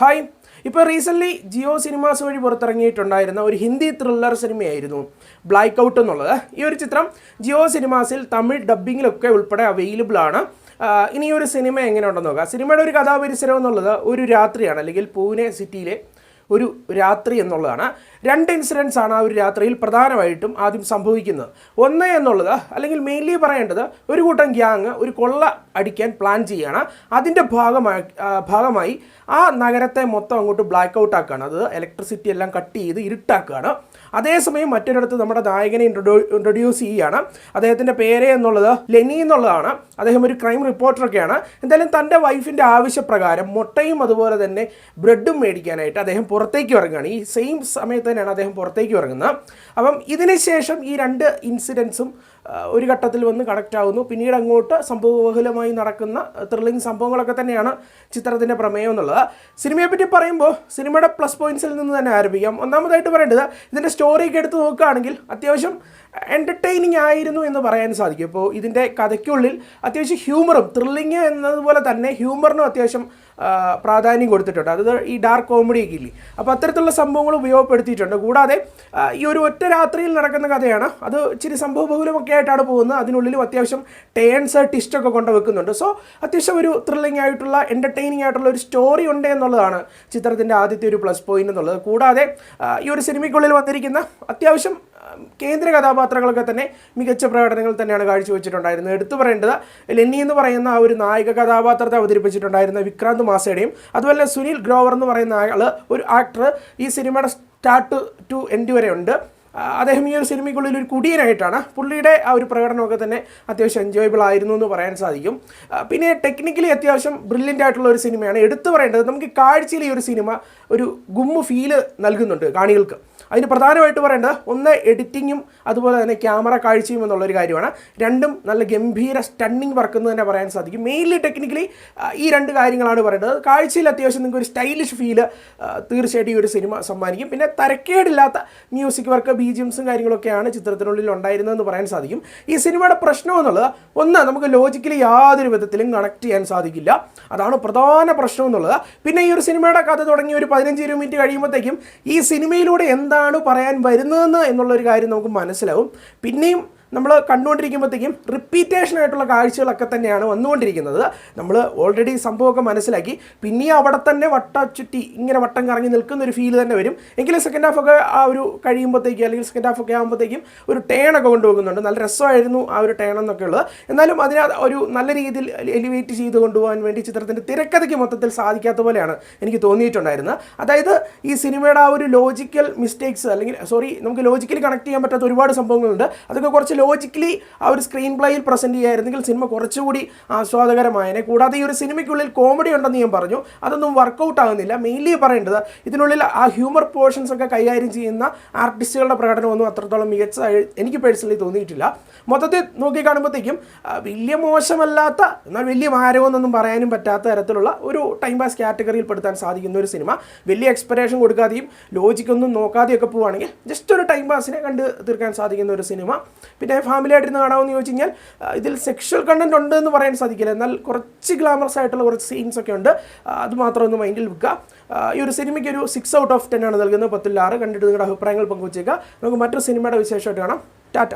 Hi. ഇപ്പോൾ recently Jio cinemas വഴി പുറത്തിറങ്ങിയിട്ടുണ്ടായിരുന്ന ഒരു ഹിന്ദി ത്രില്ലർ സിനിമയായിരുന്നു ബ്ലാക്ക് ഔട്ട് എന്നുള്ളത്. ഈ ഒരു ചിത്രം ജിയോ സിനിമാസിൽ തമിഴ് ഡബ്ബിങ്ങിലൊക്കെ ഉൾപ്പെടെ അവൈലബിൾ ആണ്. ഇനി ഒരു സിനിമ എങ്ങനെ ഉണ്ടെന്ന് നോക്കാം. സിനിമയുടെ ഒരു കഥാപരിസരം എന്നുള്ളത് ഒരു രാത്രിയാണ്, അല്ലെങ്കിൽ പൂനെ സിറ്റിയിലെ ഒരു രാത്രി എന്നുള്ളതാണ്. രണ്ട് ഇൻസിഡൻസ് ആണ് ആ ഒരു രാത്രിയിൽ പ്രധാനമായിട്ടും ആദ്യം സംഭവിക്കുന്നത്. ഒന്ന് എന്നുള്ളത്, അല്ലെങ്കിൽ മെയിൻലി പറയേണ്ടത്, ഒരു കൂട്ടം ഗ്യാങ് ഒരു കൊള്ള അടിക്കാൻ പ്ലാൻ ചെയ്യുകയാണ്. അതിൻ്റെ ഭാഗമായി ആ നഗരത്തെ മൊത്തം അങ്ങോട്ട് ബ്ലാക്ക് ഔട്ട് ആക്കുകയാണ്. അത് ഇലക്ട്രിസിറ്റി എല്ലാം കട്ട് ചെയ്ത് ഇരുട്ടാക്കുകയാണ്. അതേസമയം മറ്റൊരിടത്ത് നമ്മുടെ നായകനെ ഇൻട്രൊഡ്യൂസ് ചെയ്യുകയാണ്. അദ്ദേഹത്തിൻ്റെ പേര് എന്നുള്ളത് ലെനി എന്നുള്ളതാണ്. അദ്ദേഹം ഒരു ക്രൈം റിപ്പോർട്ടറൊക്കെയാണ്. എന്തായാലും തൻ്റെ വൈഫിൻ്റെ ആവശ്യപ്രകാരം മുട്ടയും അതുപോലെ തന്നെ ബ്രെഡും മേടിക്കാനായിട്ട് അദ്ദേഹം പുറത്തേക്ക് ഇറങ്ങുകയാണ്. ഈ സെയിം സമയത്ത് തന്നെയാണ് അദ്ദേഹം പുറത്തേക്ക് ഇറങ്ങുന്നത്. അപ്പം ഇതിന് ശേഷം ഈ രണ്ട് ഇൻസിഡൻസും ഒരു ഘട്ടത്തിൽ വന്ന് കണക്റ്റ് ആകുന്നു. പിന്നീട് അങ്ങോട്ട് സംഭവബഹുലമായി നടക്കുന്ന ത്രില്ലിംഗ് സംഭവങ്ങളൊക്കെ തന്നെയാണ് ചിത്രത്തിൻ്റെ പ്രമേയം എന്നുള്ളത്. സിനിമയെപ്പറ്റി പറയുമ്പോൾ സിനിമയുടെ പ്ലസ് പോയിൻറ്റ്സിൽ നിന്ന് തന്നെ ആരംഭിക്കാം. ഒന്നാമതായിട്ട് പറയേണ്ടത്, ഇതിൻ്റെ സ്റ്റോറിയൊക്കെ എടുത്ത് നോക്കുകയാണെങ്കിൽ അത്യാവശ്യം എൻ്റർടൈനിങ് ആയിരുന്നു എന്ന് പറയാൻ സാധിക്കും. ഇപ്പോൾ ഇതിൻ്റെ കഥയ്ക്കുള്ളിൽ അത്യാവശ്യം ഹ്യൂമറും, ത്രില്ലിങ് എന്നതുപോലെ തന്നെ ഹ്യൂമറിനും അത്യാവശ്യം പ്രാധാന്യം കൊടുത്തിട്ടുണ്ട്. അത് ഈ ഡാർക്ക് കോമഡിയൊക്കെ ഇല്ലേ, അപ്പോൾ അത്തരത്തിലുള്ള സംഭവങ്ങൾ ഉപയോഗപ്പെടുത്തിയിട്ടുണ്ട്. കൂടാതെ ഈ ഒരു ഒറ്റ രാത്രിയിൽ നടക്കുന്ന കഥയാണ്. അത് ഇച്ചിരി സംഭവബഹുലമൊക്കെ ആയിട്ടാണ് പോകുന്നത്. അതിനുള്ളിലും അത്യാവശ്യം ടേൺസ് ട്വിസ്റ്റൊക്കെ കൊണ്ട് വെക്കുന്നുണ്ട്. സോ അത്യാവശ്യം ഒരു ത്രില്ലിംഗ് ആയിട്ടുള്ള എൻ്റർടൈനിങ് ആയിട്ടുള്ള ഒരു സ്റ്റോറി ഉണ്ട് എന്നുള്ളതാണ് ചിത്രത്തിൻ്റെ ആദ്യത്തെ ഒരു പ്ലസ് പോയിന്റ് എന്നുള്ളത്. കൂടാതെ ഈ ഒരു സിനിമയ്ക്കുള്ളിൽ വന്നിരിക്കുന്ന അത്യാവശ്യം കേന്ദ്ര കഥാപാത്രങ്ങളൊക്കെ തന്നെ മികച്ച പ്രകടനങ്ങൾ തന്നെയാണ് കാഴ്ചവെച്ചിട്ടുണ്ടായിരുന്നത്. എടുത്തു പറയേണ്ടത്, ലെന്നി എന്ന് പറയുന്ന ആ ഒരു നായിക കഥാപാത്രത്തെ അവതരിപ്പിച്ചിട്ടുണ്ടായിരുന്ന വിക്രാന്ത് മാസയുടെയും അതുപോലെ സുനിൽ ഗ്രോവർ എന്ന് പറയുന്ന ആൾ, ഒരു ആക്ടർ ഈ സിനിമയുടെ സ്റ്റാർട്ട് ടു എൻഡ് വരെ ഉണ്ട്. അദ്ദേഹം ഈ ഒരു സിനിമയ്ക്കുള്ളിൽ ഒരു കുടിയനായിട്ടാണ്. പുള്ളിയുടെ ആ ഒരു പ്രകടനമൊക്കെ തന്നെ അത്യാവശ്യം എൻജോയബിൾ ആയിരുന്നു എന്ന് പറയാൻ സാധിക്കും. പിന്നെ ടെക്നിക്കലി അത്യാവശ്യം ബ്രില്യൻ്റ് ആയിട്ടുള്ള ഒരു സിനിമയാണ്. എടുത്തു പറയേണ്ടത്, നമുക്ക് കാഴ്ചയിൽ ഈ ഒരു സിനിമ ഒരു ഗുമ്മ് ഫീല് നൽകുന്നുണ്ട് കാണികൾക്ക്. അതിന് പ്രധാനമായിട്ട് പറയേണ്ടത്, ഒന്ന് എഡിറ്റിങ്ങും അതുപോലെ തന്നെ ക്യാമറ കാഴ്ചയും എന്നുള്ളൊരു കാര്യമാണ്. രണ്ടും നല്ല ഗംഭീര സ്റ്റണ്ണിങ് വർക്ക് എന്ന് തന്നെ പറയാൻ സാധിക്കും. മെയിൻലി ടെക്നിക്കലി ഈ രണ്ട് കാര്യങ്ങളാണ് പറയേണ്ടത്. കാഴ്ചയിൽ അത്യാവശ്യം നിങ്ങൾക്ക് ഒരു സ്റ്റൈലിഷ് ഫീല് തീർച്ചയായിട്ടും ഈ ഒരു സിനിമ സമ്മാനിക്കും. പിന്നെ തരക്കേടില്ലാത്ത മ്യൂസിക് വർക്ക്, ബിജിഎംസും കാര്യങ്ങളൊക്കെയാണ് ചിത്രത്തിനുള്ളിൽ ഉണ്ടായിരുന്നതെന്ന് പറയാൻ സാധിക്കും. ഈ സിനിമയുടെ പ്രശ്നം എന്നുള്ളത്, ഒന്ന്, നമുക്ക് ലോജിക്കലി യാതൊരു വിധത്തിലും കണക്ട് ചെയ്യാൻ സാധിക്കില്ല. അതാണ് പ്രധാന പ്രശ്നം എന്നുള്ളത്. പിന്നെ ഈ ഒരു സിനിമയുടെ കഥ തുടങ്ങി ഒരു 15-20 മിനിറ്റ് കഴിയുമ്പോഴത്തേക്കും ഈ സിനിമയിലൂടെ എന്താണ് പറയാൻ വരുന്നതെന്ന് എന്നുള്ളൊരു കാര്യം നമുക്ക് മനസ്സിലാവും. പിന്നെയും നമ്മൾ കണ്ടുകൊണ്ടിരിക്കുമ്പോഴത്തേക്കും റിപ്പീറ്റേഷൻ ആയിട്ടുള്ള കാഴ്ചകളൊക്കെ തന്നെയാണ് വന്നുകൊണ്ടിരിക്കുന്നത്. നമ്മൾ ഓൾറെഡി സംഭവമൊക്കെ മനസ്സിലാക്കി, പിന്നെയും അവിടെ തന്നെ ചുറ്റി ഇങ്ങനെ വട്ടം കറങ്ങി നിൽക്കുന്നൊരു ഫീൽ തന്നെ വരും. എങ്കിലും സെക്കൻഡ് ഹാഫൊക്കെ ആ ഒരു കഴിയുമ്പോഴത്തേക്കും, അല്ലെങ്കിൽ സെക്കൻഡ് ഹാഫൊക്കെ ആകുമ്പോഴത്തേക്കും ഒരു ടേണൊക്കെ കൊണ്ടുപോകുന്നുണ്ട്. നല്ല രസമായിരുന്നു ആ ഒരു ടേൺ എന്നൊക്കെ ഉള്ളത്. എന്നാലും അതിനെ ഒരു നല്ല രീതിയിൽ എലിവേറ്റ് ചെയ്ത് കൊണ്ടുപോകാൻ വേണ്ടി ചിത്രത്തിൻ്റെ തിരക്കഥയ്ക്ക് മൊത്തത്തിൽ സാധിക്കാത്ത പോലെയാണ് എനിക്ക് തോന്നിയിട്ടുണ്ടായിരുന്നത്. അതായത് ഈ സിനിമയുടെ ആ ഒരു ലോജിക്കൽ മിസ്റ്റേക്സ്, അല്ലെങ്കിൽ നമുക്ക് ലോജിക്കലി കണക്ട് ചെയ്യാൻ പറ്റാത്ത ഒരുപാട് സംഭവങ്ങളുണ്ട്. അതൊക്കെ കുറച്ച് ലോജിക്കലി ആ ഒരു സ്ക്രീൻ പ്ലേയിൽ പ്രസൻറ്റ് ചെയ്യായിരുന്നെങ്കിൽ സിനിമ കുറച്ചുകൂടി ആസ്വാദകരമായതിനെ. കൂടാതെ ഈ ഒരു സിനിമയ്ക്കുള്ളിൽ കോമഡി ഉണ്ടെന്ന് ഞാൻ പറഞ്ഞു, അതൊന്നും വർക്കൗട്ട് ആകുന്നില്ല. മെയിൻലി പറയേണ്ടത്, ഇതിനുള്ളിൽ ആ ഹ്യൂമർ പോർഷൻസ് ഒക്കെ കൈകാര്യം ചെയ്യുന്ന ആർട്ടിസ്റ്റുകളുടെ പ്രകടനമൊന്നും അത്രത്തോളം മികച്ചതായി എനിക്ക് പേഴ്സണലി തോന്നിയിട്ടില്ല. മൊത്തത്തിൽ നോക്കി കാണുമ്പോഴത്തേക്കും വലിയ മോശമല്ലാത്ത, എന്നാൽ വലിയ ഭാരമെന്നൊന്നും പറയാനും പറ്റാത്ത തരത്തിലുള്ള ഒരു ടൈം പാസ് കാറ്റഗറിയിൽ പെടുത്താൻ സാധിക്കുന്ന ഒരു സിനിമ. വലിയ എക്സ്പെക്ടേഷൻ കൊടുക്കാതെയും ലോജിക്കൊന്നും നോക്കാതെയൊക്കെ പോവുകയാണെങ്കിൽ ജസ്റ്റ് ഒരു ടൈം പാസിനെ കണ്ട് തീർക്കാൻ സാധിക്കുന്ന ഒരു സിനിമ. പിന്നെ ഫാമിലി ആയിട്ടിരുന്ന് കാണാമെന്ന് ചോദിച്ചു കഴിഞ്ഞാൽ ഇതിൽ സെക്ഷൽ കണ്ടന്റ് ഉണ്ട് എന്ന് പറയാൻ സാധിക്കില്ല. എന്നാൽ കുറച്ച് ഗ്ലാമറസ് ആയിട്ടുള്ള കുറച്ച് സീൻസ് ഒക്കെ ഉണ്ട്. അതുമാത്രം ഒന്ന് മൈൻഡിൽ വെക്കുക. ഈ ഒരു സിനിമയ്ക്ക് ഒരു 6 out of 10 ആണ് നൽകുന്നത്. 10-6. കണ്ടിട്ട് നിങ്ങളുടെ അഭിപ്രായങ്ങൾ പങ്കുവച്ചേക്കുക. നമുക്ക് മറ്റൊരു സിനിമയുടെ വിശേഷമായിട്ട് കാണാം. ടാറ്റ.